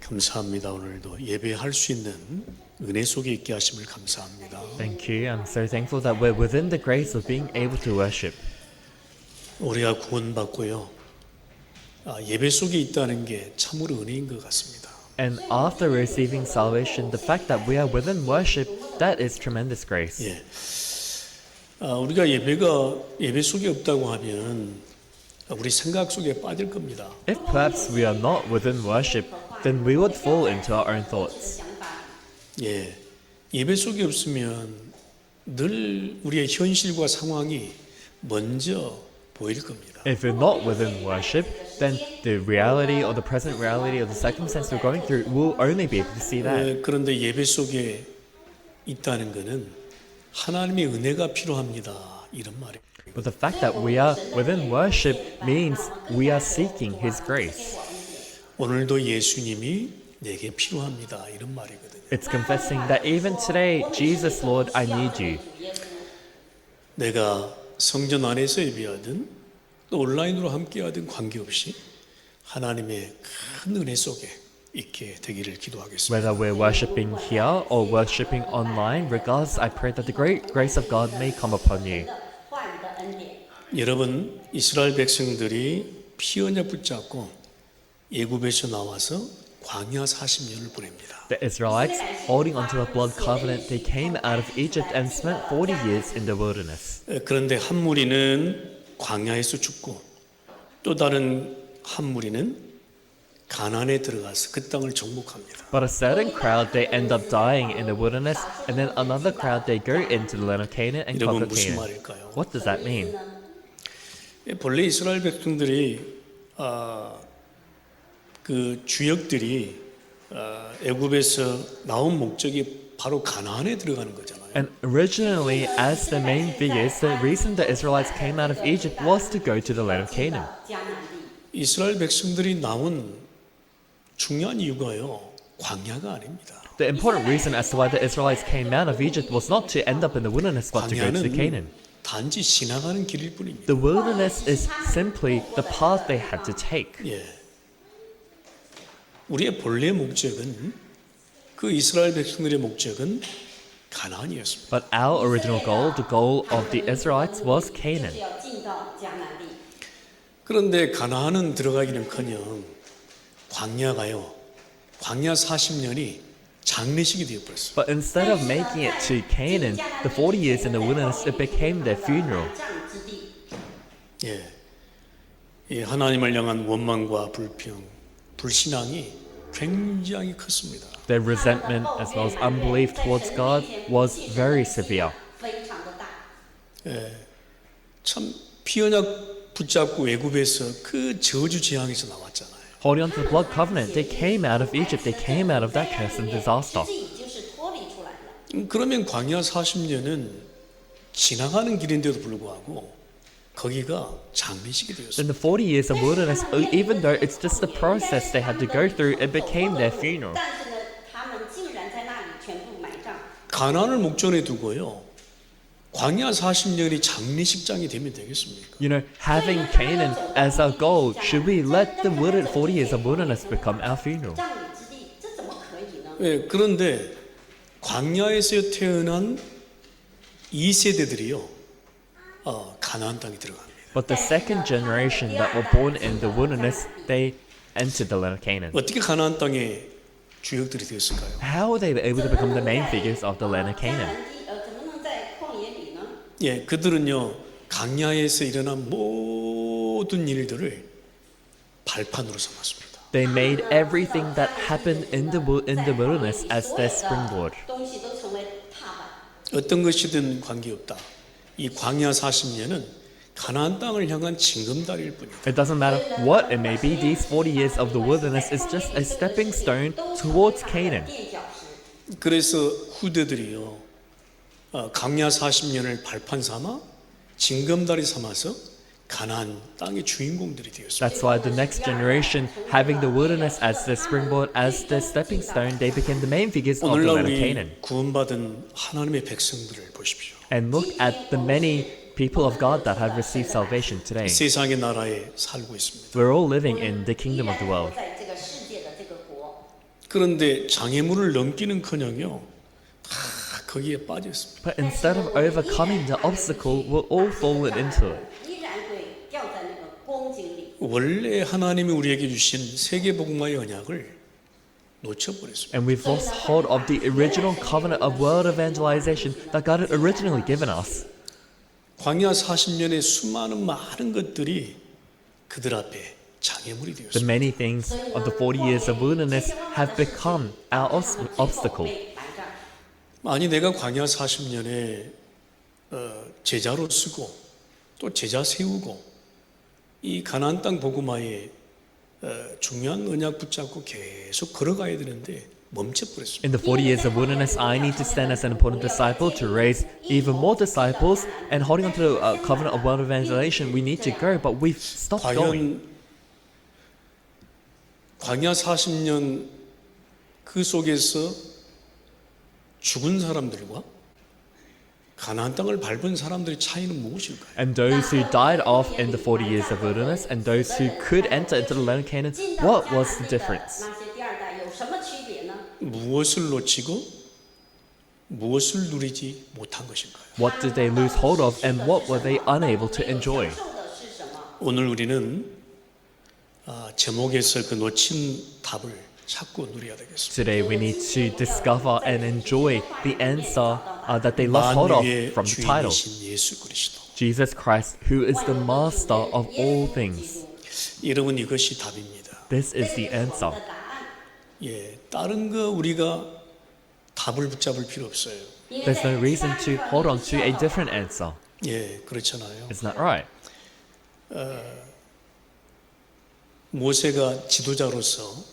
감사합니다. 오늘도 예배할 수 있는 은혜 속에 있게 하심을 감사합니다. Thank you. I'm so thankful that we're within the grace of being able to worship. 우리가 구원받고요. 예배 속에 있다는 게 참으로 은혜인 것 같습니다. And after receiving salvation, the fact that we are within worship, that is tremendous grace. 예. 우리가 예배 속에 없다고 하면 우리 생각 속에 빠질 겁니다. If perhaps we are not within worship, then we would fall into our own thoughts. 예. 예배 속에 없으면 늘 우리의 현실과 상황이 먼저 보일 겁니다. If we're not within worship, then the reality or the present reality or the circumstance we're going through will only be able to see that. 그런데 예배 속에 있다는 것은 하나님의 은혜가 필요합니다. 이런 말이에요. But the fact that we are within worship means we are seeking His grace. 오늘도 예수님이 내게 필요합니다. 이런 말이거든요. It's confessing that even today, Jesus, Lord, I need you. 내가 성전 안에서 예배하든 또 온라인으로 함께하든 관계없이 하나님의 큰 은혜 속에 있게 되기를 기도하겠습니다. Whether we're worshipping here or worshipping online, regardless, I pray that the great grace of God may come upon you. 여러분, 이스라엘 백성들이 피 언약 붙잡고 애굽에서 나와서 광야 40년을 보냅니다. The Israelites, holding onto the blood covenant, they came out of Egypt and spent 40 years in the wilderness. 그런데 한 무리는 광야에서 죽고 또 다른 한 무리는 가나안에 들어가서 그 땅을 정복합니다. But a certain crowd, they end up dying in the wilderness, and then another crowd, they go into the land of Canaan and 여러분 conquer 무슨 Canaan. 말일까요? What does that mean? 본래 이스라엘 백성들이 그 주역들이 애굽에서 나온 목적이 바로 가나안에 들어가는 거잖아요. And originally, as the main figures, the reason the Israelites came out of Egypt was to go to the land of Canaan. 이스라엘 백성들이 나온 중요한 이유가요, 광야가 아닙니다. The important reason as to why the Israelites came out of Egypt was not to end up in the wilderness, but to go to the Canaan. 광야는 단지 지나가는 길일 뿐입니다. The wilderness is simply the path they had to take. 예. 우리의 본래 목적은 그 이스라엘 백성들의 목적은 가나안이었습니다. But our original goal, the goal of the Israelites, was Canaan. 그런데 가나안은 들어가기는커녕 광야가요, 광야 40년이 장례식이 되어버렸어요. But instead of making it to Canaan, the 40 years in the wilderness, it became their funeral. 예. 이 하나님을 향한 원망과 불평, 불신앙이 굉장히 컸습니다. Their resentment as well as unbelief towards God was very severe. 참 피언약 붙잡고 애굽에서 그 저주 재앙에서 나왔잖아요. Holding on to the blood covenant, they came out of Egypt, they came out of that curse and disaster. 그러면 광야 40년은 지나가는 길인데도 불구하고 거기가 장례식이 되었어요. Then the 40 years of wilderness, even though it's just the process they had to go through, it became their funeral. 가나안을 목전에 두고요, 광야 40년이 장례식장이 되면 되겠습니까? You know, having Canaan as our goal, should we let the 40 years of wilderness become our funeral? 예, 그런데 광야에서 태어난 2세대들이요, 가나안 땅에 들어갑니다. But the second generation that were born in the wilderness, they entered the land of Canaan. 어떻게 가나안 땅에 주역들이 되었을까요? How were they able to become the main figures of the land of Canaan? 예, 그들은요, 광야에서 일어난 모든 일들을 발판으로 삼았습니다. They made everything that happened in the wilderness as their springboard. 어떤 것이든 관계없다. 이 광야 40년은 가나안 땅을 향한 징검다리일 뿐이다. It doesn't matter what it may be, these 40 years of the wilderness is just a stepping stone towards Canaan. 그래서 후대들이요, 광야 40년을 발판 삼아 징검다리 삼아서 가나안 땅의 주인공들이 되었습니다. That's why the next generation, having the wilderness as their springboard, as their stepping stone, they became the main figures of the 오늘날 land of 우리 Canaan. 구원받은 하나님의 백성들을 보십시오. And look at the many people of God that have received salvation today. 세상의 나라에 살고 있습니다. We're all living in the kingdom of the world. 그런데 장애물을 넘기는커녕요 다 거기에 빠져 있습니다. But instead of overcoming the obstacle, we'll all fall into it. 依然会掉在那个光景里。 원래 하나님이 우리에게 주신 세계복음화의 언약을 놓쳐버렸습니다. And we've lost hold of the original covenant of world evangelization that God had originally given us. 광야 40년의 수많은 많은 것들이 그들 앞에 장애물이 The 되었습니다. many things of the 40 years of wilderness have become our obstacle. 被摆这儿。 아니 내가 광야 40년에 제자로 쓰고 또 제자 세우고 이 가나안 땅 복음화에 중요한 언약 붙잡고 계속 걸어가야 되는데 멈춰버렸습니다. In the 40 years of wilderness, I need to stand as an important disciple to raise even more disciples. And holding on to the covenant of world evangelization, we need to go, but we've stopped going. 과연 광야 40년 그 속에서 죽은 사람들과 가나안 땅을 밟은 사람들의 차이는 무엇일까요? And those who died off in the 40 years of wilderness and those who could enter into the land of Canaan, what was the difference? 那些第二代有什么区别呢？ 무엇을 놓치고 무엇을 누리지 못한 것인가요? What did they lose hold of and what were they unable to enjoy? 受的是什么？ 오늘 우리는 제목에서 그 놓친 답을 찾고 누려야 되겠습니다. Today we need to discover and enjoy the answer that they lost hold of 만유의 from the title. 주인이신 예수 그리스도. Jesus Christ, who is the master of all things. 여러분 이것이 답입니다. This is the answer. 的答案。 예, 다른 거 우리가 답을 붙잡을 필요 없어요. 因为 There's 在 no reason 第 to 三 hold 个 on to a different answer. 예, 그렇잖아요. Isn't that right? 모세가 지도자로서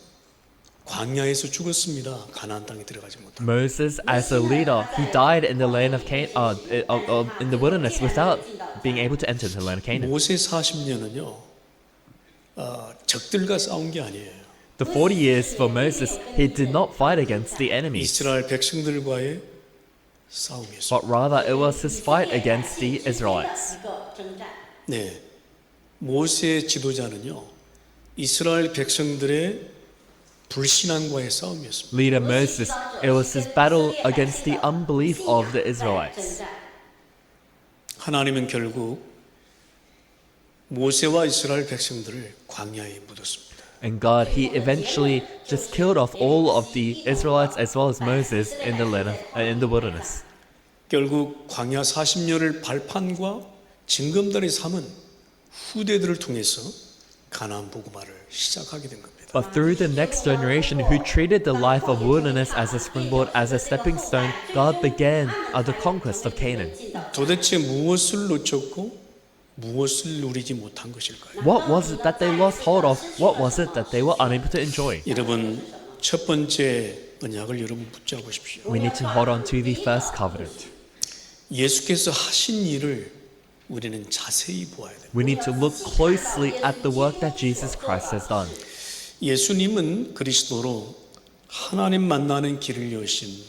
광야에서 죽었습니다. 가나안 땅에 들어가지 못하고. Moses, as a leader, he died in the land of in the wilderness without being able to enter the land of Canaan. 모세 40년은요, 적들과 싸운 게 아니에요. The 40 years for Moses, he did not fight against the enemies, 이스라엘 백성들과의 싸움이었어요. but rather it was his fight against the Israelites. 一个征战。 네, 모세 지도자는요, 이스라엘 백성들의 불신앙과의 싸움이었습니다. Leader Moses, it was his battle against the unbelief of the 征 Israelites. 战。 하나님은 결국 모세와 이스라엘 백성들을 광야에 묻었습니다. And God, he eventually just killed off all of the Israelites as well as Moses in the land in the wilderness. 결국 광야 40년을 발판과 징검다리 삼은 후대들을 통해서 가나안 복음화를 시작하게 된 겁니다. But through the next generation who treated the life of wilderness as a springboard, as a stepping stone, God began the conquest of Canaan. 도대체 무엇을 놓쳤고 무엇을 누리지 못한 것일까요? What was it that they lost hold of? What was it that they were unable to enjoy? 여러분 첫 번째 언약을 여러분 붙잡으십시오. We need to hold on to the first covenant. 예수께서 하신 일을 우리는 자세히 보아야 돼요. We need to look closely at the work that Jesus Christ has done. 예수님은 그리스도로 하나님 만나는 길을 여신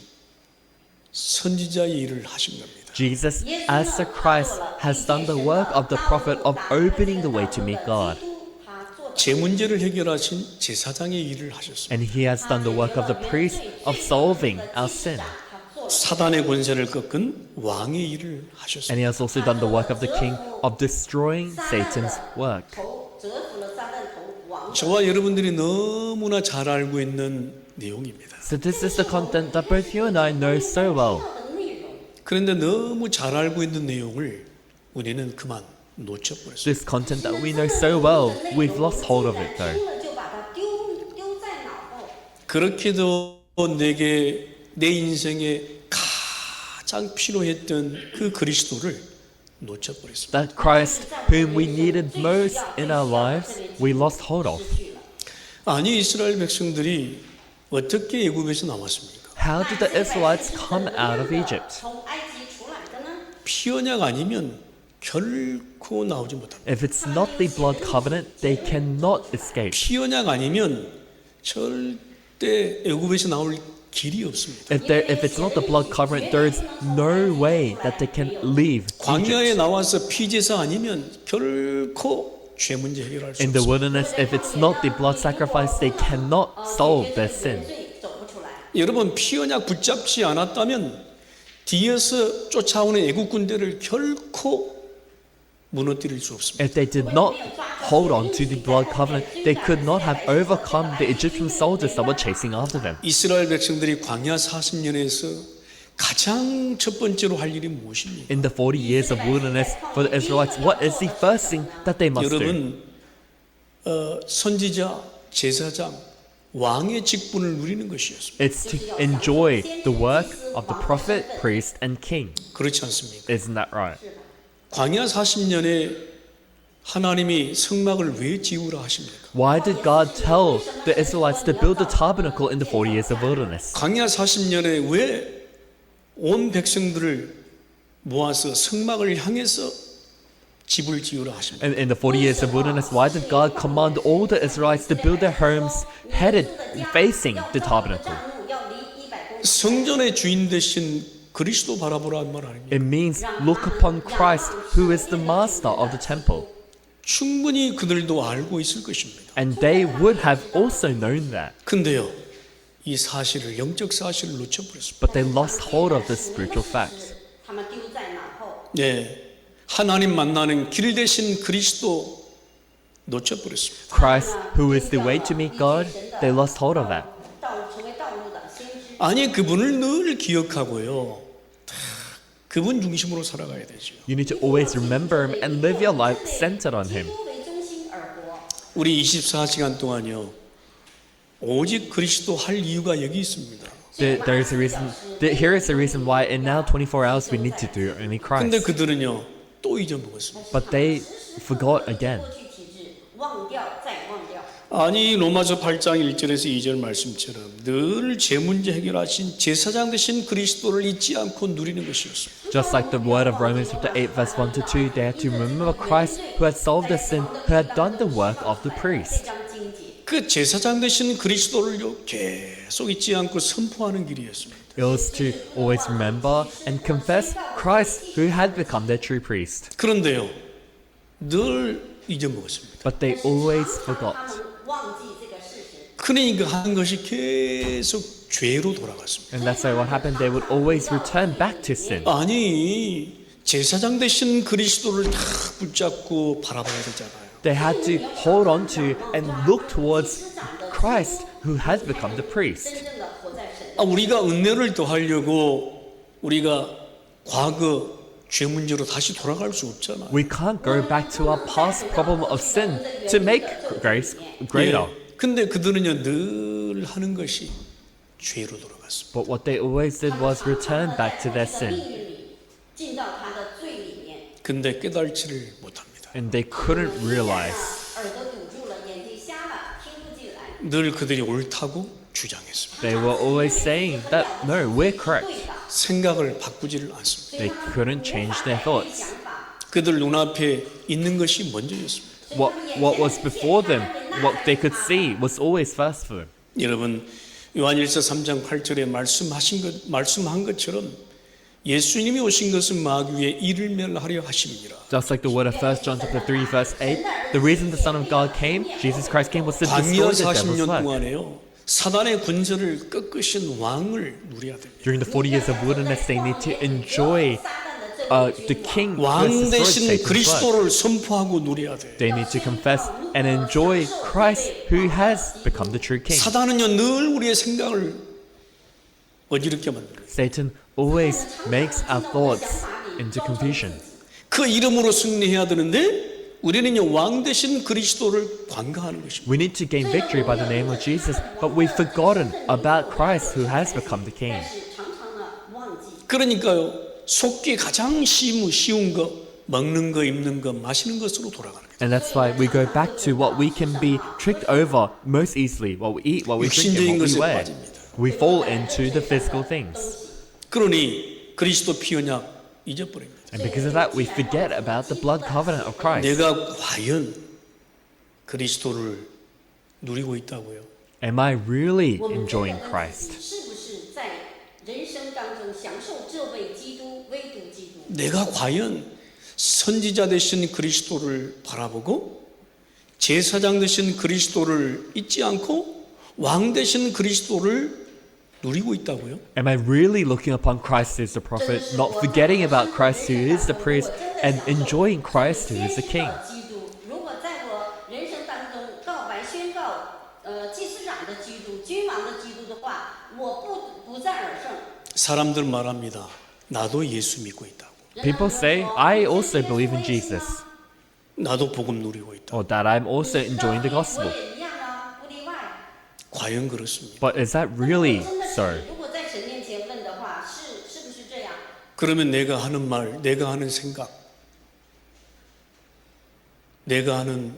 선지자의 일을 하신 겁니다. Jesus, as the Christ, has done the work of the prophet of opening the way to meet God. 他做 제 문제를 해결하신 제사장의 일을 하셨습니다. And he has done the work of the priest of solving our sin. 他做 사단의 권세를 꺾은 왕의 일을 하셨습니다. And he has also done the work of the king of destroying Satan's work. 头折服了撒旦头王。 저와 여러분들이 너무나 잘 알고 있는 내용입니다. So this is the content that both you and I know so well. 的内容。 그런데 너무 잘 알고 있는 내용을 우리는 그만 놓쳐버렸어요. This content that we know so well, we've lost hold of it though. 听了就把它丢在脑后。 그렇게도 내게 내 인생에 가장 필요했던 그 그리스도를 놓쳐버렸습니다. That Christ, whom we needed most in our lives, we lost hold of. 아니 이스라엘 백성들이 어떻게 애굽에서 나왔습니까? How did the Israelites come out of Egypt? 从埃及出来的呢？ 피언약 아니면 결코 나오지 못합니다. If it's not the blood covenant, they cannot escape. 피언약 아니면 절대 애굽에서 나올 길이 없습니다. If it's not the blood covenant, there's no way that they can leave 광야에 Egypt. 나와서 피제사 아니면 결코 죄 문제 해결할 수 In the 없습니다. wilderness, if it's not the blood sacrifice, they cannot solve their sin. 罪走 여러분 피 언약 붙잡지 않았다면 뒤에서 쫓아오는 애국 군대를 결코 무너뜨릴 수 없습니다. If they did not hold on to the blood covenant, they could not have overcome the Egyptian soldiers that were chasing after them. 이스라엘 백성들이 광야 40년에서 가장 첫 번째로 할 일이 무엇입니까? In the 40 years of wilderness for the Israelites, what is the first thing that they must do? 여러분 선지자, 제사장, 왕의 직분을 누리는 것이었습니다. It's to enjoy the work of the prophet, priest, and king. 그렇지 않습니까? Isn't that right? 광야 40년에 하나님이 성막을 왜 지으라 하십니까? Why did God tell the Israelites to build the tabernacle in the 40 years of wilderness? 광야 40년에 왜 온 백성들을 모아서 성막을 향해서 집을 지으라 하십니까? In the 40 years of wilderness, why did God command all the Israelites to build their homes headed, facing the tabernacle? 帐幕要离100公尺。 성전의 주인 되신 그리스도 바라보라는 말 아닙니까? It means look upon Christ, who is the master of the temple. 충분히 그들도 알고 있을 것입니다. And they would have also known that. 근데요, 이 사실을 영적 사실을 놓쳐버렸습니다. But they lost hold of the spiritual facts. 他们丢在脑后。 네, 하나님 만나는 길 대신 그리스도 놓쳐버렸습니다. Christ, who is the way to meet God, they lost hold of that. 成为道路的先知。 아니 그분을 늘 기억하고요. 그분 중심으로 살아가야 되죠. You need to always remember Him and live your life centered on 基 Him. 督为中心而活。 우리 24시간 동안요. 오직 그리스도 할 이유가 여기 있습니다. There is a reason. Here is the reason why in now 24 hours we need to do only 근데 Christ. 그들은요. 또 잊어먹었습니다. But they forgot again. 过去体制忘掉再忘掉。 아니 로마서 8장 1절에서 2절 말씀처럼 늘 제 문제 해결하신 제사장 되신 그리스도를 잊지 않고 누리는 것이었습니다. Just like the word of Romans chapter 8 verse 1 to 2, they had to remember Christ who had solved their sin, who had done the work of the 这 priest. 张经节。 그 제사장 되신 그리스도를요 계속 잊지 않고 선포하는 길이었습니다. It was to always remember and confess Christ who had become their true priest. 그런데요 늘 잊어먹었습니다. But they always 他 forgot. 们忘记这个事实。 그러니까 하는 것이 계속 죄로 돌아갔습니다. And that's why what happened, they would always return back to sin. 아니 제사장 되신 그리스도를 다 붙잡고 바라봐야 되잖아요. They had to hold on to and look towards Christ who has become the priest. 真正的活在神。 우리가 은혜를 더하려고 우리가 과거 죄 문제로 다시 돌아갈 수 없잖아요. We can't go back to our past problem of sin to make grace greater. 근데 그들은요 늘 하는 것이 죄로 돌아갔습니다. But what they always did was return back to their 命 sin. 运里，进到他的罪里面， 근데 깨달지를 못합니다. And they couldn't realize. 耳朵堵住了，眼睛瞎了，听不进来。 늘 그들이 옳다고 주장했습니다. They were always saying that, no, we're correct. 对的， 생각을 바꾸지를 않습니다. They couldn't change their thoughts. 想法。 그들 눈앞에 있는 것이 먼저였습니다. What was before them, what they could see, was always first for them. 여러분 요한일서 3장 8절에 말씀한 것처럼 예수님이 오신 것은 마귀의 일을 멸하려 하심이니라. Just like the word of 1 John chapter 3 verse 8, the reason the Son of God came, Jesus Christ came, was to 광야 destroy the devil's 40년 work. 동안에요. 사단의 군사를 꺾으신 왕을 누려야 됩니다. During the 40 years of wilderness, they need to enjoy the king who 왕 has destroyed 대신 Satan's work. 그리스도를 선포하고 누려야 돼요. They need to confess and enjoy Christ who has become the true king. 사단은요 늘 우리의 생각을 어지럽게 만들어요. Satan always makes our thoughts into confusion. 그 이름으로 승리해야 되는데 우리는요 왕 대신 그리스도를 관가하는 것입니다. We need to gain victory by the name of Jesus, but we've forgotten about Christ who has become the king. 是常常的忘记。 그러니까요 속기 가장 쉬운 거 먹는 거 입는 거 마시는 것으로 돌아가는 거예요. And that's why we go back to what we can be tricked over most easily, what we eat, what we drink, 육신적인 and what 것에 we wear. 빠집니다. We fall into the physical things. 그러니 그리스도 피 언약 잊어버립니다. And because of that, we forget about the blood covenant of Christ. 내가 과연 그리스도를 누리고 있다고요? Am I really 我们 enjoying 这个 Christ? 是不是在人生当中享受这位基督、唯独基督？ 내가 과연 선지자 되신 그리스도를 바라보고 제사장 되신 그리스도를 잊지 않고 왕 되신 그리스도를 누리고 있다고요? Am I really looking upon Christ as the prophet, not forgetting about Christ who is the priest, and enjoying Christ who is the king? 基督，如果在我人生当中告白宣告，祭司长的基督、君王的基督的话，我不战而胜。 사람들 말합니다. 나도 예수 믿고 있다고. People say, I also believe in Jesus, 나도 복음 누리고 있다. or that I'm also enjoying the 我 gospel. 也一样啊，不例外。 과연 그렇습니까? But is that really 真的 so? 是，如果在神面前问的话，是不是这样？ 그러면 내가 하는 말, 내가 하는 생각, 내가 하는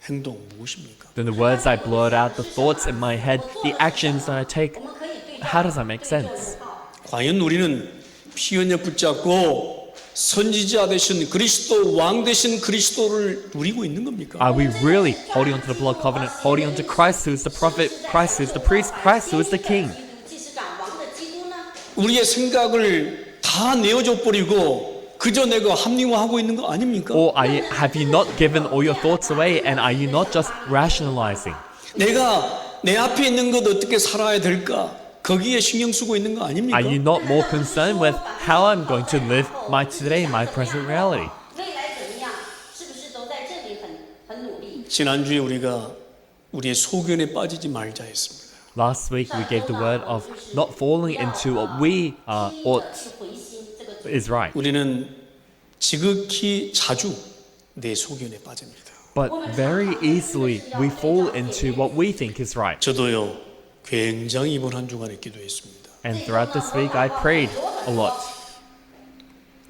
행동 무엇입니까? Then the words I blurt out, the thoughts in my head, the actions that I take, 我们可以对 how does that make sense? 照。 과연 우리는 피 언약 붙잡고 선지자 되신 그리스도 왕 되신 그리스도를 누리고 있는 겁니까? Are we really holding on to the blood covenant, holding on to Christ who is the prophet, Christ who is the priest, Christ who is the king? 基督祭司长王的基督呢？ 우리의 생각을 다 내어줘 버리고 그저 내가 합리화하고 있는 거 아닙니까? Or have you not given all your thoughts away and are you not just rationalizing? 내가 내 앞에 있는 것 어떻게 살아야 될까? 거기에 신경 쓰고 있는 거 아닙니까? Are you not more concerned with how I'm going to live my today, my present reality? 未来怎么样？是不是都在这里很努力？ 지난주에 우리가 우리의 소견에 빠지지 말자 했습니다. Last week we gave the word of not falling into what we ought 去回心这个 is right. 우리는 지극히 자주 내 소견에 빠집니다. But very easily we fall into what we think is right. 저도요 굉장히 이번 한 주간에 기도했습니다. And throughout this week I prayed a lot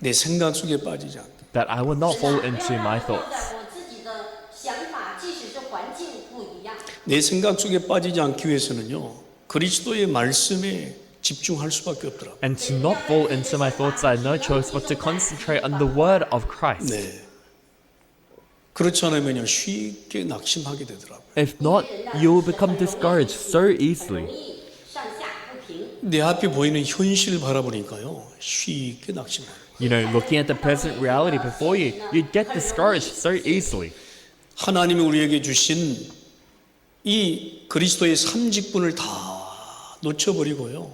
내 생각 속에 빠지지 않게. that I would not fall into my 在 thoughts. 我自己的想法，即使是环境不一样， 내 생각 속에 빠지지 않기 위해서는요 그리스도의 말씀에 집중할 수밖에 없더라고요. And to not fall into my thoughts, I had no choice but to concentrate on the word of Christ. 네. 그렇지 않으면요 쉽게 낙심하게 되더라고요. If not, you will become discouraged so easily. 容易上下不平。 내 앞에 보이는 현실을 바라보니까요 쉽게 낙심해요. You know, looking at the present reality before you, you'd get discouraged so easily. 하나님이 우리에게 주신 이 그리스도의 삼직분을 다 놓쳐버리고요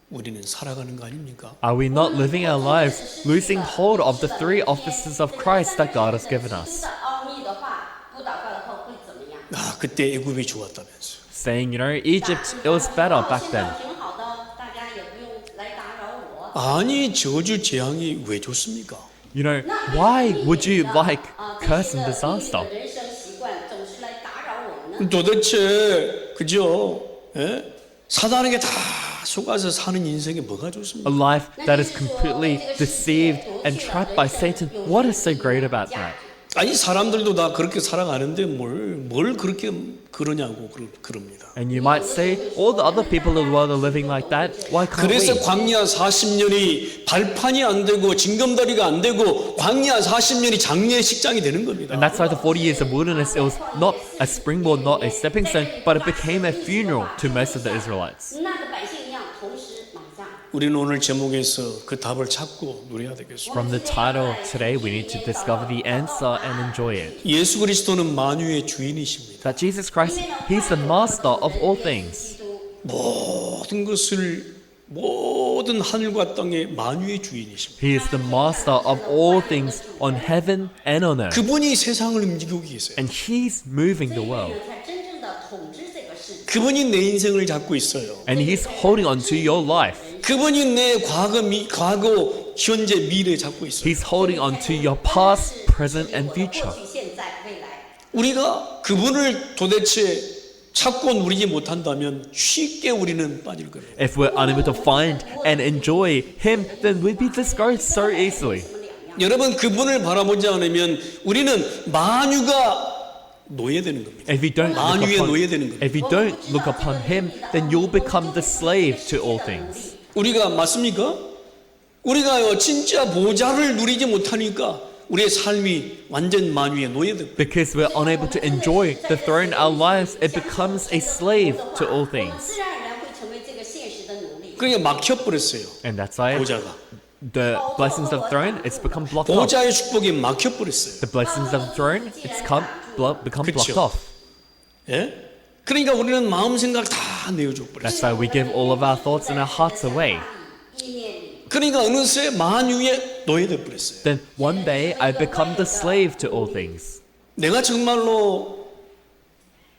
우리는 살아가는 거 아닙니까? Are we not living our lives losing hold of the three offices of Christ that God has given 知 us? 道奥秘的话，不祷告的话会怎么样？ 아 그때 애굽이 좋았다면서요. Saying, you know, Egypt, it was better back 现 then. 在挺好的，大家也不用来打扰我。 아니 저주 재앙이 왜 좋습니까? You know, why would you like 啊 curse and disaster? 人生习惯总是来打扰我们呢？ 도대체 그죠? 예? 사단에게 다 속아서 사는 인생에 뭐가 A 좋습니까? life that is completely deceived and trapped by Satan. What is so great about that? 아니 사람들도 다 그렇게 살아가는데 뭘 그렇게 그러냐고 그럽니다. And you might say, all the other people in the world are living like that. Why can't 그래서 we? 광야 40년이 발판이 안 되고 징검다리가 안 되고 광야 40년이 장례의 식장이 되는 겁니다. And that's why the 40 years of wilderness, it was not a springboard, not a stepping stone, but it became a funeral to most of the Israelites. 那个百姓一样，同时埋葬。 우리는 오늘 제목에서 그 답을 찾고 누려야 되겠습니다. From the title today, we need to discover the answer and enjoy it. 예수 그리스도는 만유의 주인이십니다. That Jesus Christ, He's the master of all things. 모든 것을 모든 하늘과 땅의 만유의 주인이십니다. He is the master of all things on heaven and on earth. 그분이 세상을 움직이고 계세요. And He's moving the world. 才真正的统治这个世界。 그분이 내 인생을 잡고 있어요. And He's holding on to your life. 그분이 내 과거, 현재, 미래 잡고 있어요. He's holding on to your past, present, and future. 过去、现在、未来。 우리가 그분을 도대체 찾고 누리지 못한다면 쉽게 우리는 빠질 거예요. If we're unable to find and enjoy Him, then we'd be discouraged so easily. 여러분 그분을 바라보지 않으면 우리는 만유가 노예되는 겁니다. If you don't 만유에 look upon, 노예되는 겁니다. if you don't look upon Him, then you'll become the slave to all things. 우리가 맞습니까? 우리가요 진짜 보좌를 누리지 못하니까 우리의 삶이 완전 만유에 노예됩니다. Because we're unable to enjoy the throne in our lives, it becomes a slave to all 我们 things. 自然而然会成为这个现实的奴隶。 그러니까 막혀버렸어요. And that's why 보좌가. the blessings of the throne, it's become blocked off. 보좌의 축복이 막혀버렸어요. The blessings of the throne, become blocked 그쵸. off. 예? 그러니까 우리는 마음 생각 다 다 내어줘 버렸어요. That's why we give all of our thoughts and our hearts away. 意念里。 그러니까 어느새 만유에 노예돼 버렸어요. Then one day I become the slave to all things. 내가 정말로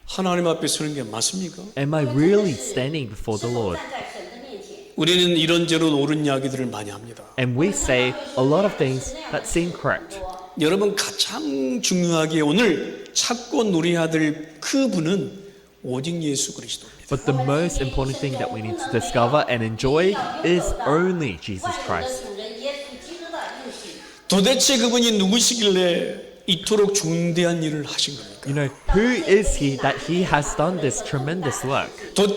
하나님 앞에 서는 게 맞습니까? Am I really standing before the 是否 Lord? 站在神的面前？ 우리는 이런저런 옳은 이야기들을 많이 합니다. And we say a lot of things that seem correct. 여러분 가장 중요하게 오늘 찾고 누려야 될 그분은 오직 예수 그리스도입니다. But the most important thing that we need to discover and enjoy is only Jesus 万有的 Christ. 主人耶稣基督的应许。 도대체 그분이 누구시길래 이토록 중대한 일을 하신 겁니까? You know, who is he that he has done this tremendous work?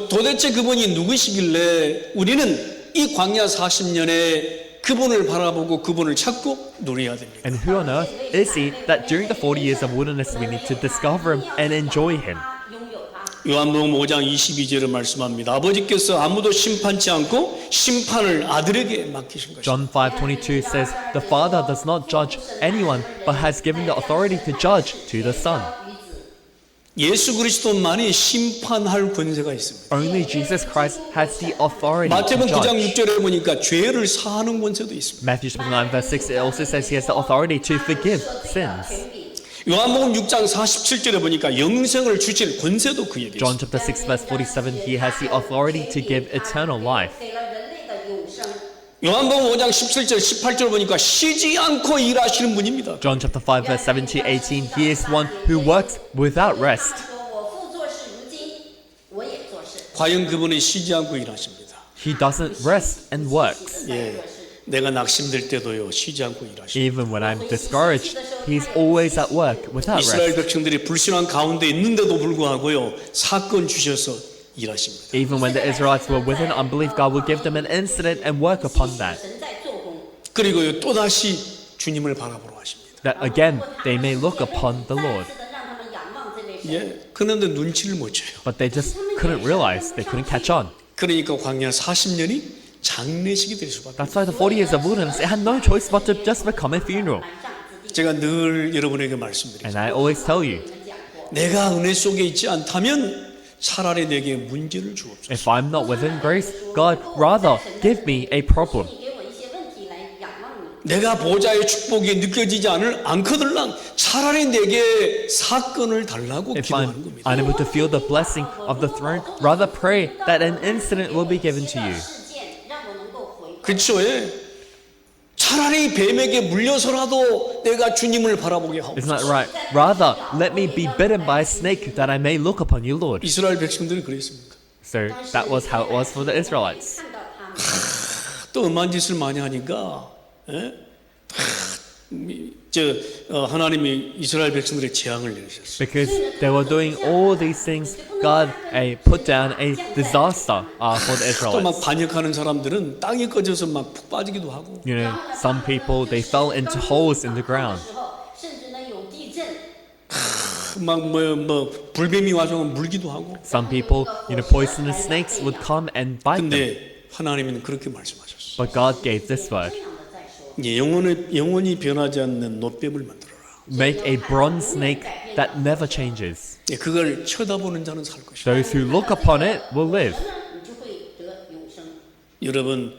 도대체 그분이 누구시길래 우리는 이 광야 40년에 그분을 바라보고 그분을 찾고 누려야 됩니까? And who on earth is he that during the 40 years of wilderness we need to discover him and enjoy him? 拥有他。 요한복음 5장 22절을 말씀합니다. 아버지께서 아무도 심판치 않고 심판을 아들에게 맡기신 것입니다. John 5:22 says, "The Father does not judge anyone, but has given the authority to judge to the Son." 与子。 예수 그리스도만이 심판할 권세가 있습니다. Only Jesus Christ has the authority to 마태복음 9장 judge. 6절에 보니까 죄를 사하는 권세도 있습니다. Matthew chapter 9 verse 6 it also says he has the authority to forgive sins.权柄。 요한복음 6장 47절에 보니까 영생을 주실 권세도 그에게 John 있습니다. chapter 6 verse 47 he has the authority to give eternal life. 给了人类的永生。 요한복음 5장 17절 18절 보니까 쉬지 않고 일하시는 분입니다. John chapter 5 verse 7 to 18 he is one who works without rest. 说我父做事如今，我也做事。 과연 그분은 쉬지 않고 일하십니다. He doesn't rest and works. 예, 내가 낙심될 때도요 쉬지 않고 일하십니다. Even when I'm discouraged, he's always at work without 이스라엘 rest. 백성들이 불신앙 가운데 있는데도 불구하고요 사건 주셔서 일하십니다. Even when the Israelites were within unbelief, God will give them an incident and work upon that. 神在做工。 그리고요 또 다시 주님을 바라보러 하십니다. That again they may look upon the Lord. 再次的让他们仰望这位神。 예, 그런데 눈치를 못 채요. But they just couldn't realize, they couldn't catch on. 그러니까 광야 40년이 장례식이 될 수밖에. That's why the 40 years of wilderness, it had no choice but to just become a funeral. 满上之地。 제가 늘 여러분에게 말씀드리죠. And I always tell you, 我们讲过。 내가 은혜 속에 있지 않다면 차라리 내게 문제를 주옵소서. if I'm not within grace, God, rather give me a problem. 你给我一些问题来仰望你。 내가 보좌의 축복이 느껴지지 않거들랑 차라리 내게 사건을 달라고 If 기도하는 I'm 겁니다. unable to feel the blessing of the throne, rather pray that an incident will be given to you. 事件让我能够回馈。 그렇죠. 예. 차라리 뱀에게 물려서라도 내가 주님을 바라보게 하옵소서. Isn't that right? Rather, let me be bitten by a snake that I may look upon you, Lord. 이스라엘 백성들이 그랬습니까? So that was how it was for the Israelites. 看到他们。 또 엄한 짓을 많이 하니까 예? 하나님이 이스라엘 백성들의 재앙을 내리셨어요. Because they were doing all these things, God put down a disaster for the 또 막 Israelites. 반역하는 사람들은 땅이 꺼져서 막 푹 빠지기도 하고 You know, some people, they fell into holes in the ground. 时候，甚至呢有地震。 막 불뱀이 와서 물기도 하고. Some people, you know, poisonous snakes would come and bite them. 근데 하나님은 그렇게 말씀하셨어요. But God gave this word. 这样的再说。 예, 영원히 변하지 않는 노뱀을 만들어라. Make a bronze snake that never changes. 예, 그걸 쳐다보는 자는 살 것이다. Those who look upon it will live. 你就会得永生。 여러분,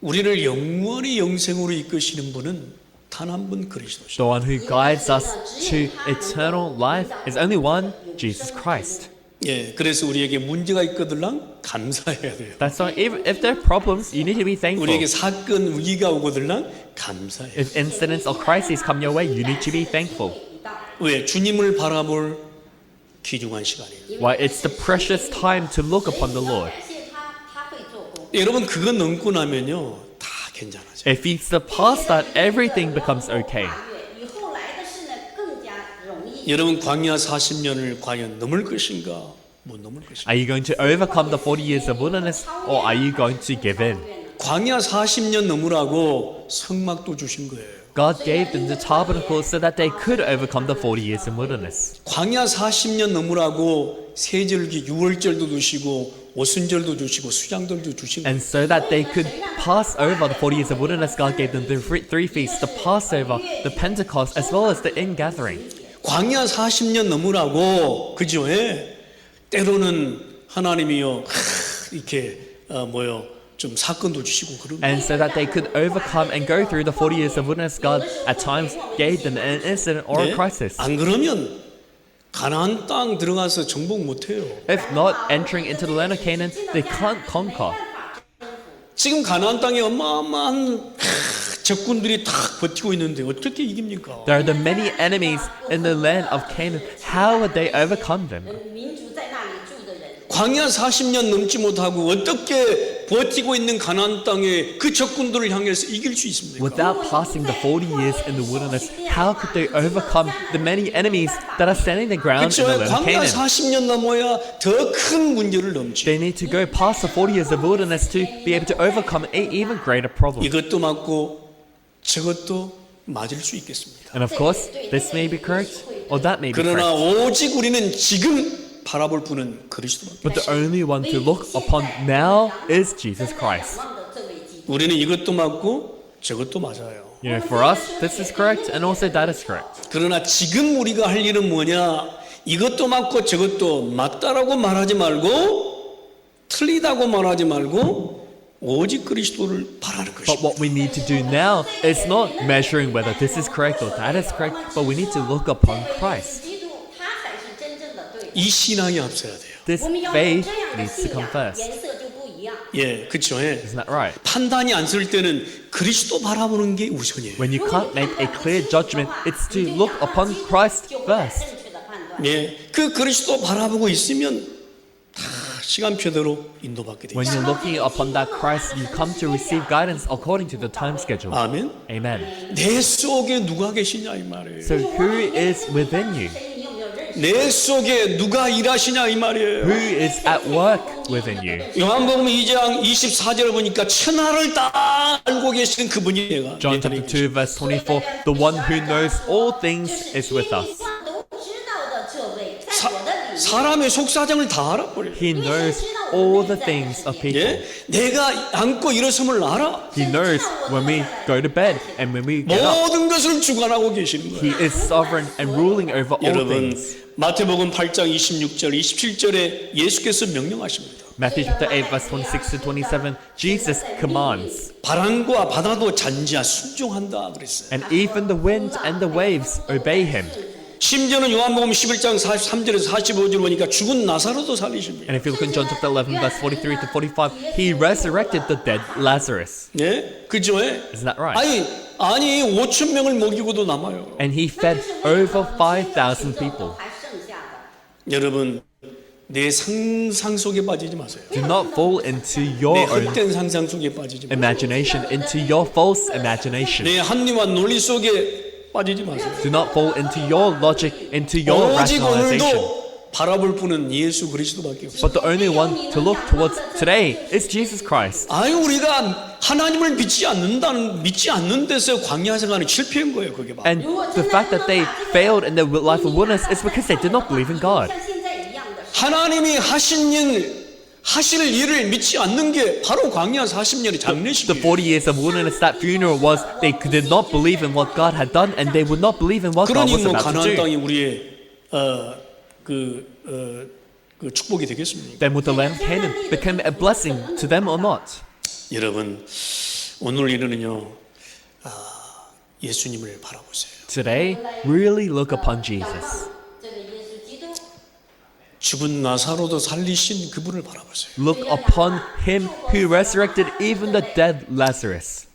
우리를 영원히 영생으로 이끄시는 분은 단 한 분 그리스도시다. The one who guides us to eternal life is only one, Jesus Christ. 예, 그래서 우리에게 문제가 있거들랑 감사해야 돼요. That's why if there are problems, you need to be thankful. 우리에게 사건 위기가 오거들랑 감사해요. If incidents or crises come your way, you need to be thankful. 一到， 왜? 주님을 바라볼 귀중한 시간이에요. Why? It's the precious time to look upon the Lord. 感谢他，他会做工。 여러분 그거 넘고 나면요 다 괜찮아져요. If you surpass that, everything becomes okay. 以后来的事呢更加容易。 여러분 광야 40년을 과연 넘을 것인가 못 넘을 것인가? Are you going to overcome the 40 years of wilderness, or are you going to give in? 광야 40년 넘으라고 성막도 주신 거예요. God gave them the tabernacle so that they could overcome the 40 years in wilderness. 광야 40년 넘으라고 세절기 유월절도 주시고 오순절도 주시고 수장절도 주신 거예요. And so that they could pass over the 40 years of wilderness, God gave them the three feasts, the Passover, the Pentecost, as well as the ingathering. 광야 40년 넘으라고 그죠? 예? 때로는 하나님이요 이렇게 좀 사건도 주시고 그런 And so that they could overcome and go through the 40 years of wilderness, God at times gave them an incident or a crisis. 안 그러면 가나안 땅 들어가서 정복 못해요. If not entering into the land of Canaan, they can't conquer. 지금 가나안 땅에 어마어마한 적군들이 다 버티고 있는데 어떻게 이깁니까? There are the many enemies in the land of Canaan. How would they overcome them? 民族在那里住的人， 광야 40년 넘지 못하고 어떻게 버티고 있는 가나안 땅에 그 적군들을 향해서 이길 수 있습니까? Without passing the 40 years in the wilderness, how could they overcome the many enemies that are standing their ground in 그렇죠. the land of 광야 Canaan? 40년 넘어야 더 큰 문제를 넘지. They need to go past the 40 years of wilderness to be able to overcome an even greater problem. 이것도 맞고 저것도 맞을 수 있겠습니다. And of course, this may be correct or that may be 그러나 correct. 오직 우리는 지금 바라볼 분은 그리스도밖에. But the only one to look upon now is Jesus Christ. 望的这位基督。 우리는 이것도 맞고 저것도 맞아요. You know, for us, this is correct and also that is correct. 그러나 지금 우리가 할 일은 뭐냐? 이것도 맞고 저것도 맞다라고 말하지 말고 틀리다고 말하지 말고 오직 그리스도를 바라는 But 것입니다. what we need to do now is not measuring whether this is correct or that is correct, but we need to look upon Christ. 基督他才是真正的对的。 이 신앙이 앞서야 돼요. This 我们要有 faith 这样的 needs to 信 come 仰， first. 颜色就不一样。 예, 그렇죠. 예. Isn't that right? 판단이 안 쓸 때는 그리스도 바라보는 게 우선이에요. When you can't make a clear judgment, it's to look upon Christ 就会有 first. 正确的判断。 예, 그 그리스도 바라보고 있으면 다 시간표대로 인도받게 돼요. When you're looking upon that Christ, you come to receive guidance according to the time schedule. 아멘. Amen. 내 속에 누가 계시냐 이 말이에요. So who is within you? 你有没有认识？ 내 속에 누가 일하시냐 이 말이에요. Who is at work within you? 요한복음 2장 24절을 보니까 천하를 다 알고 계시는 그분이 내가 John 내 안에 chapter 2 verse 24, the one who knows all things is with us. 都知道的这位，在我的里面。 사람의 속사정을 다 알아버려요. He knows all the things of people. 예? 내가 안고 일어섬을 알아. He knows when we go to bed and when we get up. 모든 것을 주관하고 계시는 거예요. He is sovereign and ruling over all 여러분 things. 마태복음 8장 26절 27절에 예수께서 명령하십니다. Matthew chapter 8 verse 26 to 27, Jesus commands. 바람과 바다도 잔지하 순종한다 그랬어요. And even the wind and the waves obey him. 심지어는 요한복음 11장 43절에서 45절 보니까 죽은 나사로도 살리십니다. And if you look in John chapter 11 verse 43 to 45, he resurrected the dead Lazarus. 예? 그죠? 예? Isn't that right? 아니 5천 명을 먹이고도 남아요. And he fed over 5,000 people. 还剩下的。 여러분 내 상상 속에 빠지지 마세요. Do not fall into 내 your own 헛된 상상 속에 빠지지 마세요. imagination, into your false imagination. 내 합리와 논리 속에 빠지지 마세요. Do not fall into your logic, into your 오직 rationalization. 오늘도 바라볼 분은 예수 그리스도밖에 없어요. But the only one to look towards today is Jesus Christ. 아유 우리가 하나님을 믿지 않는 데서 광야 생활이 실패한 거예요. 그게 봐. And the fact that they failed in their life of wilderness is because they did not believe in God. 像现在一样的。 하나님이 하실 일을 믿지 않는 게 바로 광야 40년의 The 장례식이에요. 40 years of wilderness, that funeral was they did not believe in what God had done and they would not believe in what God 그러니 was 뭐 about to 가나안 do. 땅이 우리의 그 축복이 되겠습니까? Then would the land of Canaan become a blessing to them or not? 여러분 오늘 일은요 예수님을 바라보세요. Today, really look upon Jesus. 这个耶稣基督， 죽은 나사로도 살리신 그분을 바라보세요. Look upon him who resurrected even the dead Lazarus.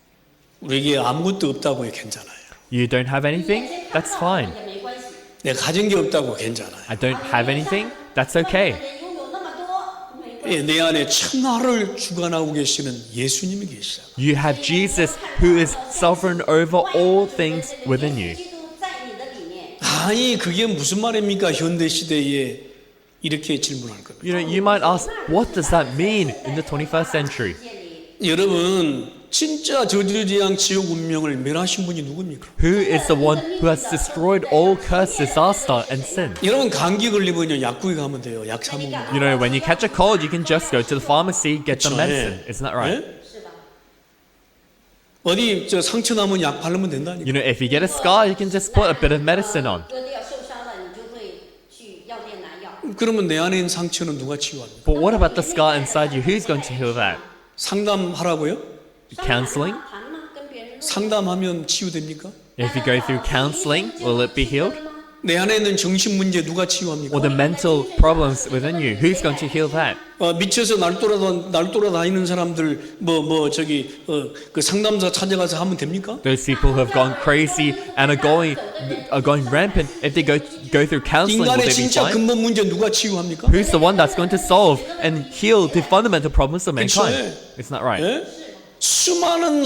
우리에게 아무것도 없다고 해도 괜찮아요. You don't have anything? That's fine. 也没关系。 내가 가진 게 없다고 괜찮아요. I don't have anything? That's okay. 人拥有那么多，没关系。 예, 내 안에 천하를 주관하고 계시는 예수님이 계시다. You have Jesus who is sovereign over all things within you. 基督在你的里面。 아니 그게 무슨 말입니까? 현대 시대에 이렇게 질문할 겁니다. You know, you might ask, what does that mean in the 21st century? 建立 여러분 진짜 저주지양 지옥 운명을 멸하신 분이 누굽니까? Who is the one who has destroyed all curse, disaster, and sin? 여러분 감기 걸리면요 약국에 가면 돼요. 약 사 먹으면 돼요. You know, when you catch a cold, you can just go to the pharmacy, get some 그렇죠, medicine. 예. Isn't that right? 예? 是吧？ 어디 저 상처 나면 약 바르면 된다니까. You know, if you get a scar, you can just put a bit of medicine on. 割掉受伤了，你就会去药店拿药。 그러면 내 안에 있는 상처는 누가 치유합니까? But what about the scar inside you? Who's going to heal that? 상담하라고요? Counseling? 谈吗？跟别人论 상담하면 치유됩니까? If you go through counseling, will it be healed? 내 안에 있는 정신 문제 누가 치유합니까? Or the mental problems within you? Who's going to heal that? 미쳐서 날 돌아다니는 사람들 그 상담사 찾아가서 하면 됩니까? Those people who have gone crazy and are going rampant, if they go through counseling, will 인간의 they be 진짜 fine? 근본 문제 누가 치유합니까? Who's the one that's going to solve and heal the fundamental problems of mankind? 그쵸. It's not right. 예? 수많은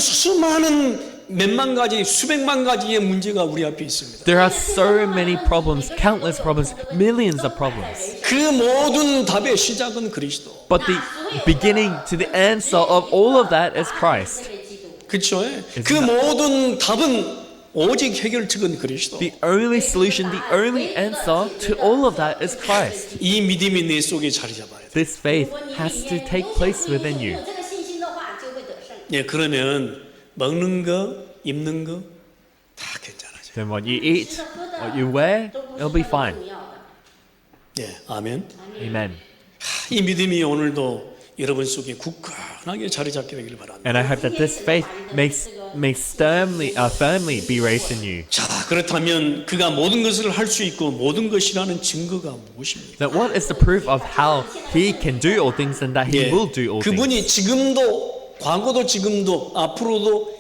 몇만 가지, 수백만 가지의 문제가 우리 앞에 있습니다. There are so many problems, countless problems, millions of problems. 그 모든 답의 시작은 그리스도. But the beginning to the answer of all of that is Christ. 为基督。 그렇죠? 그 모든 답은 오직 해결책은 그리스도. The only solution, the only answer to all of that is Christ. 이 믿음이 내 속에 자리 잡아야 돼. This faith has to take place within 有 you. 这个信心的话，就会得胜。 예, 그러면 먹는 거, 입는 거 다 괜찮아져. Then what you eat, what you wear, 都不 it'll 是 be 很 fine. 重要的。 예, 아멘. Amen. 이 믿음이 오늘도 여러분 속에 굳건하게 자리 잡게 되기를 바랍니다. And I hope that this faith makes firmly be raised in you. 자, 그렇다면 그가 모든 것을 할 수 있고 모든 것이라는 증거가 무엇입니까? Now, what is the proof of how he can do all things and that he 예, will do all things? 그분이 지금도 과거도 지금도 앞으로도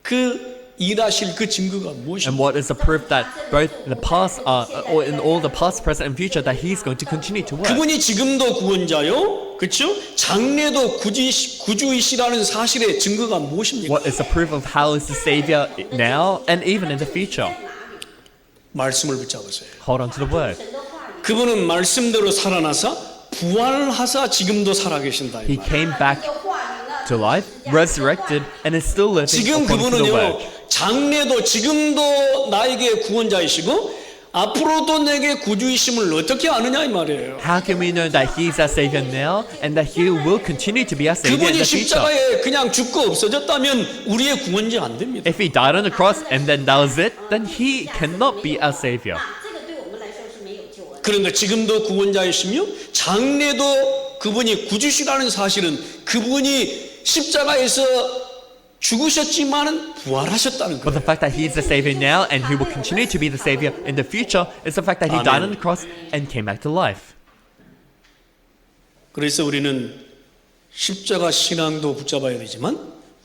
그 일하실 그 증거가 And 무엇입니까? what is the proof that both in the past, or in all the past, present, and future, that he's going to continue to work? 그분이 지금도 구원자요, 그렇죠? 장래도 구주이시라는 사실의 증거가 무엇입니까? What is the proof of how is the Savior now and even in the future? 말씀을 붙잡으세요. Hold on to the word. 그분은 말씀대로 살아나사 부활하사 지금도 살아계신다. 이 He 말. came back 这个话语呢， to life, resurrected, and is still living 지금 according to the word. 그분은요, 장래도 지금도 나에게 구원자이시고 앞으로도 내게 구주이심을 어떻게 아느냐 이 말이에요. How can we know that He's our Savior now and that He will continue to be our Savior in 그분이 the future? 십자가에 그냥 죽고 없어졌다면 우리의 구원자 안 됩니다. If He died on the cross and then that was it, then He cannot be our Savior. 这个对我们来说是没有救恩。 그런데 지금도 구원자이시며 장래도 그분이 구주시라는 사실은 그분이 십자가에서 죽으셨지만은 부활하셨다는 But 거예요. the fact that He is the Savior now and He will continue to be the Savior in the future is the fact that He died on the cross and came back to life. 그래서 우리는 십자가 신앙도 붙잡아야 되지만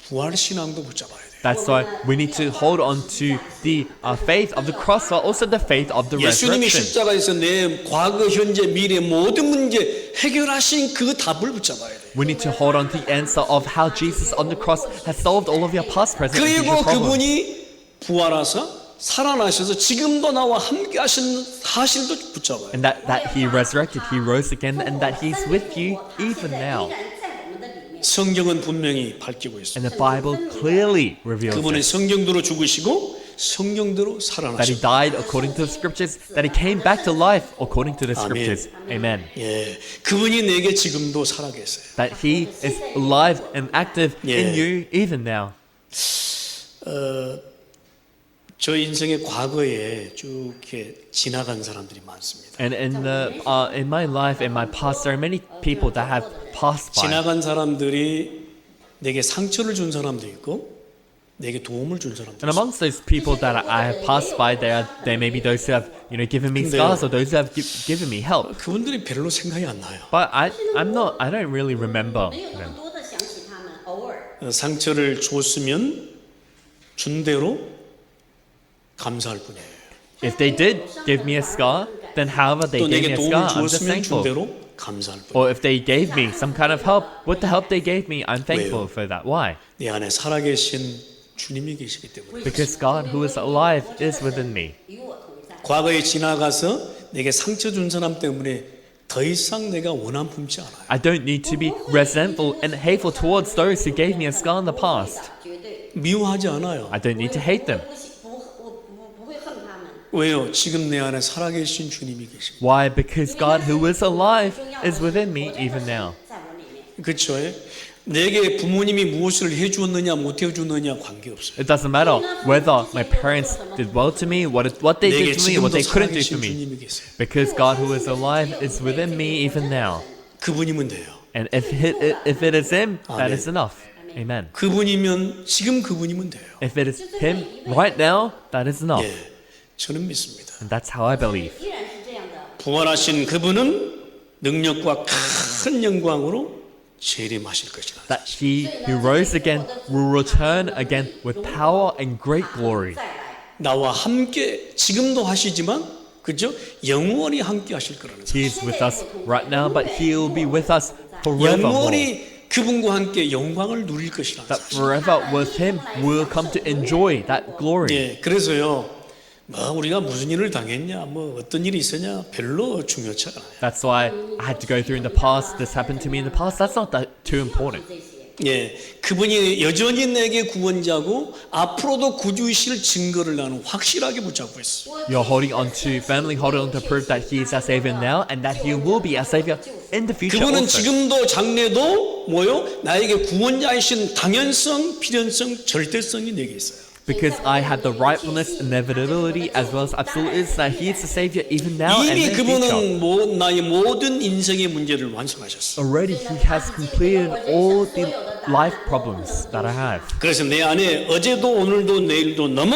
부활 신앙도 붙잡아야 돼요. That's why we need to hold on to the faith of the cross, but also the faith of the 예수님이 resurrection. 십자가에서 내 과거, 현재, 미래 모든 문제 해결하신 그 답을 붙잡아야 돼요. We need to hold on to the answer of how Jesus on the cross has solved all of your past, present, and 그리고 future problems. 그분이 부활하사 살아나셔서 지금도 나와 함께 하신 사실도 붙잡아요. And that He resurrected, He rose again, and that He's with you even 依 now. 然在我们的里面。 성경은 분명히 밝히고 있습니다. And the Bible clearly reveals 그분은 it, 성경대로 죽으시고 성경대로 that He 살아나셨다. died according to the Scriptures, that He came back to life according to the Amen. Scriptures. Amen. 예, 그분이 내게 지금도 살아계세요. That He is alive and active in Yeah. you even now. 저 인생의 과거에 쭉 이렇게 지나간 사람들이 많습니다. And in my life, in my past, there are many people that have passed by. 지나간 사람들이 내게 상처를 준 사람도 있고 내게 도움을 준 사람도 And 있어요. amongst those people that I have passed by, there may be those who have, given me 근데요. scars, or those who have given me help. 그분들이 별로 생각이 안 나요. But I don't really remember 没有那 them. 么多的想起他们，偶尔。 상처를 줬으면 준 대로 감사할 뿐이에요. If they did give me a scar, then however they 또 gave me 내게 a 도움을 scar, I'm just 주었으면 준 thankful. 대로 감사할 뿐이에요. Or if they gave me some kind of help, with the help they gave me, I'm thankful 왜요? for that. Why? 내 안에 살아계신 주님이 계시기 때문에. Because God, who is alive, is within me. 与我同在。 과거에 지나가서 내게 상처 준 사람 때문에 더 이상 내가 원한 품지 않아요. I don't need to be resentful and hateful towards those who gave me a scar in the past. 绝对 미워하지 않아요. I don't need to hate them. 不会恨他们。 왜요? 지금 내 안에 살아계신 주님이 계십니다. Why? Because God, who is alive, is within me even now. 在我里面。 그렇죠? 내게 부모님이 무엇을 해주었느냐 못 해주었느냐 관계없어요. It doesn't matter whether my parents did well to me, what they 내게 did to me, what 지금도 they couldn't do 살아계신 to me. 주님이 계세요. Because God who is alive is within me even now. 그분이면 돼요. And if it is Him, that is enough. Amen. 그분이면 지금 그분이면 돼요. If it is Him right now, that is enough. 예, 저는 믿습니다. And that's how I believe. 依然是这样的。 부활하신 그분은 능력과 큰 영광으로 재림하실 것이다. That He who rose again will return again with power and great glory. 再来， 나와 함께 지금도 하시지만 그죠? 영원히 함께 하실 거라는 사실. He is with us right now, but He will be with us forevermore. 영원히 그분과 함께 영광을 누릴 것이라는 That 사실. forever with Him we will come to enjoy that glory. 예, 그래서요. 뭐 우리가 무슨 일을 당했냐, 뭐 어떤 일이 있었냐 별로 중요치 않아요. That's why I had to go through in the past. This happened to me in the past. That's not that too important. 这些。 예, 그분이 여전히 내게 구원자고 앞으로도 구주이실 증거를 나는 확실하게 붙잡고 있어. You're holding on to, firmly holding on to prove that He is our Savior now and that He will be our Savior in the future 그분은 also. 지금도 장래도 뭐요? 나에게 구원자이신 당연성, 필연성, 절대성이 내게 있어요. Because I have the rightfulness, inevitability, as well as absoluteness that He is the Savior even now and 이미 in the future. 그분은 나의 모든 인생의 문제를 완성하셨어. Already He has completed all the life problems that I have. 그래서 내 안에 어제도 오늘도 내일도 넘어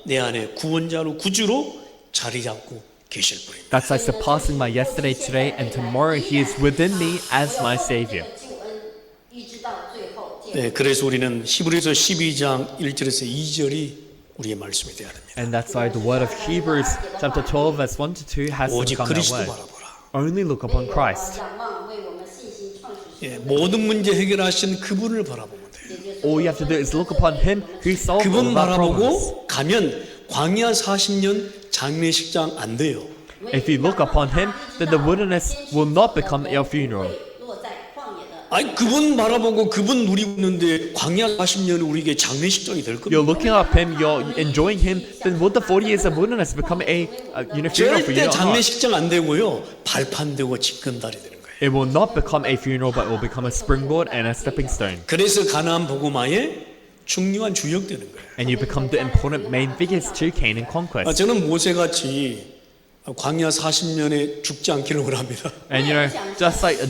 내 안에 구원자로 구주로 자리 잡고 계실 분입니다. That's like surpassing my yesterday, today, and tomorrow. He is within me as my Savior. 救恩一直到最后。 네, 그래서 우리는 히브리서 12장 1절에서 2절이 우리의 말씀이 되어야 됩니다. And that's why the word of Hebrews chapter 12 verse 1 to 2 has to 오직 become that 그리스도 word. 바라보라. Only look upon Christ. 仰望为我们信心创始成 예, 모든 문제 해결하신 그분을 바라보면 돼요. All you have to do is look upon Him who solved all 그분 of our problems. 바라보고 가면 광야 40년 장례식장 안 돼요. If you look upon Him, then the wilderness will not become your funeral. 落在旷野的。 아니 그분 바라보고 그분 누리고 있는데 광야 40년은 우리에게 장례식장이 될 You're 겁니다. looking up Him, you're enjoying Him, then would the 40 years of wilderness become a funeral for you? 절대 Or not? 장례식장 안 되고요. 발판 되고 집근달이 되는 거예요. It will not become a funeral, but it will become a springboard and a stepping stone. 그래서 가나안 복음화의 중요한 주역 되는 거예요. And you become the important main figures to Canaan conquest. 저는 모세같이 광야 40년에 죽지 않기를 원합니다. And you know, just like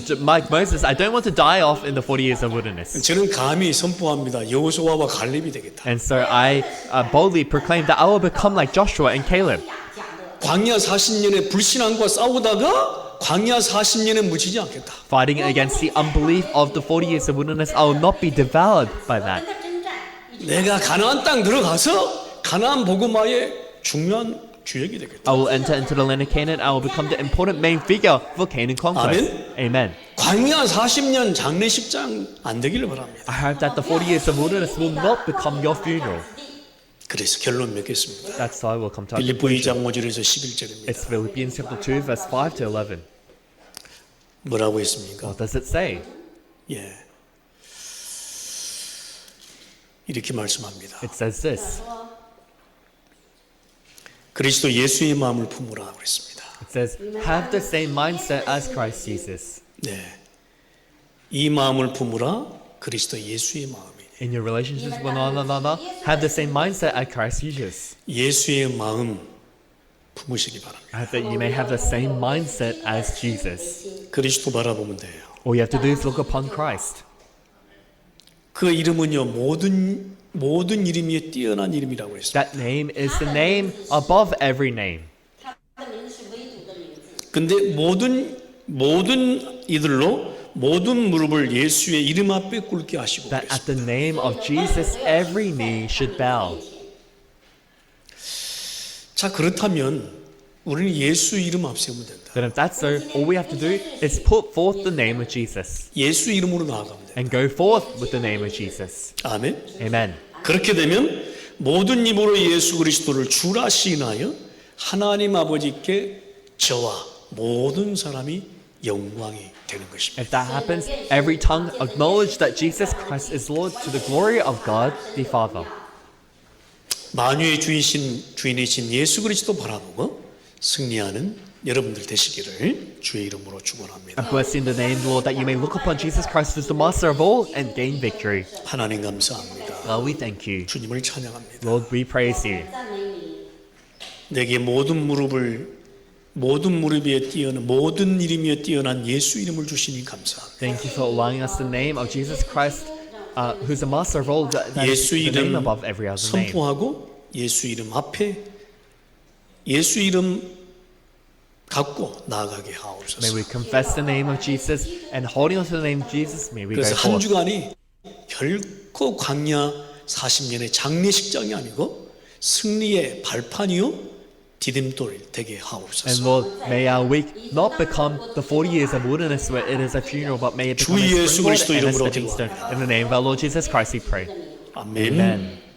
Moses, I don't want to die off in the 40 years of wilderness. 저는 감히 선포합니다. 여호수아와 갈렙이 되겠다. And so I boldly proclaim that I will become like Joshua and Caleb. 讲的 광야 40년에 불신앙과 싸우다가 광야 40년에 묻히지 않겠다. Fighting against the unbelief of the 40 years of wilderness, I will not be devoured by 跟 that. 他征战，一直 내가 가나안 땅 들어가서 가나안 복음화의 중요한 주역이 되겠다. I will enter into the land of Canaan. I will become the important main figure for Canaan conquest. Amen. 광야 40년 장례식장 안 되기를 바랍니다. I hope that the 40 years of wilderness will not become your funeral. 그래서 결론 맺겠습니다. That's how I will come to our 빌립보 conclusion. 2장 5절에서 11절입니다. It's Philippians chapter 2, verse 5 to 11. 뭐라고 했습니까? What does it say? 예. 이렇게 말씀합니다. It says this. 그리스도 예수의 마음을 품으라 그랬습니다. It says, have the same mindset as Christ Jesus. 네. 이 마음을 품으라 그리스도 예수의 마음이니. In your relationships with one another, have the same mindset as Christ Jesus. 예수의 마음 품으시기 바랍니다. I hope that you may have the same mindset as Jesus. 그리스도 바라보면 돼요. All you have to do is look upon Christ. 그 이름은요 모든 이름 위에 뛰어난 이름이라고 했습니다. That name is the name above every name. 他的名字是唯独的名字。 근데 모든 이들로 모든 무릎을 예수의 이름 앞에 꿇게 하시고 That at 그랬습니다. the name of Jesus, every knee should bow. 자 그렇다면 우리는 예수 이름 앞세우면 된다. Then if that's so, all we have to do is put forth the name of Jesus 예수 이름으로 나아가면 된다. and go forth with the name of Jesus. 아멘. Amen. 그렇게 되면 모든 입으로 예수 그리스도를 주라 시인하여 하나님 아버지께 저와 모든 사람이 영광이 되는 것입니다. If that happens, every tongue acknowledge that Jesus Christ is Lord to the glory of God the Father. 만유의 주인이신 예수 그리스도 바라보고 승리하는 여러분들 되시기를 주의 이름으로 축원합니다. I bless you in the name, Lord, that you may look upon Jesus Christ as the master of all and gain victory. 하나님 감사합니다. Lord, we thank you. 주님을 찬양합니다. Lord, we praise you. 赞美你。 내게 모든 무릎 위에 뛰어난 모든 이름 위에 뛰어난 예수 이름을 주시니 감사합니다. Thank you for allowing us the name of Jesus Christ, who's the master of all, that is 예수 the name 이름 above every other name. 선포하고 예수 이름 앞에 예수 이름 갖고 나아가게 May 하옵소서. we confess the name of Jesus and holding on to the name of Jesus, may we go 그래서 한 forth. 주간이 결코 광야 40년의 장례식장이 아니고 승리의 발판이요 디딤돌 되게 And 하옵소서. Lord, may our week not become the 40 years of wilderness where it is a funeral, but may it become 주 a 예수 springboard 그리스도 and a 이름으로 stepping stone. In the name of our Lord Jesus Christ we pray. 아멘. Amen.